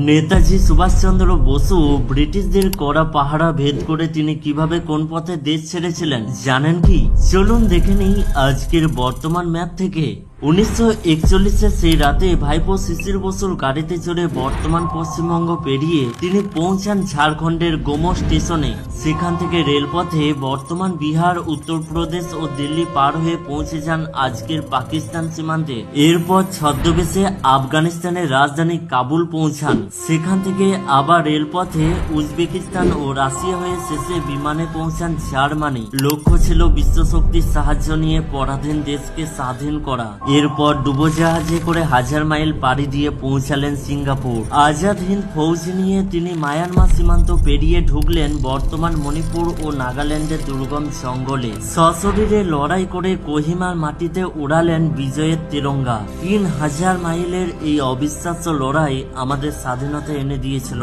নেতাজি সুভাষচন্দ্র বসু ব্রিটিশদের কড়া পাহারা ভেদ করে তিনি কিভাবে কোন পথে দেশ ছেড়েছিলেন জানেন কি? চলুন দেখে নেই আজকের বর্তমান ম্যাপ থেকে। 1941-এর সেই রাতে ভাইপো শিশির বসুর গাড়িতে চড়ে বর্তমান পশ্চিমবঙ্গ পেরিয়ে তিনি পৌঁছান ঝাড়খণ্ডের গোমো স্টেশনে। সেখান থেকে রেলপথে বর্তমান বিহার, উত্তরপ্রদেশ ও দিল্লি পার হয়ে পৌঁছে যান আজকের পাকিস্তান সীমান্তে। এরপর ছদ্মবেশে আফগানিস্তানের রাজধানী কাবুল পৌঁছান। সেখান থেকে আবার রেলপথে উজবেকিস্তান ও রাশিয়া হয়ে শেষে বিমানে পৌঁছান জার্মানি। লক্ষ্য ছিল বিশ্বশক্তির সাহায্য নিয়ে পরাধীন দেশকে স্বাধীন করা। এরপর ডুবোজাহাজে করে 1000 মাইল পাড়ি দিয়ে পৌঁছালেন সিঙ্গাপুর। আজাদ হিন্দ ফৌজ নিয়ে তিনি মায়ানমার সীমান্ত পেরিয়ে ঢুকলেন বর্তমান মণিপুর ও নাগাল্যান্ডের দুর্গম জঙ্গলে। সশরীরে লড়াই করে কোহিমার মাটিতে উড়ালেন বিজয়ের তিরঙ্গা। 3000 মাইলের এই অবিশ্বাস্য লড়াই আমাদের স্বাধীনতা এনে দিয়েছিল।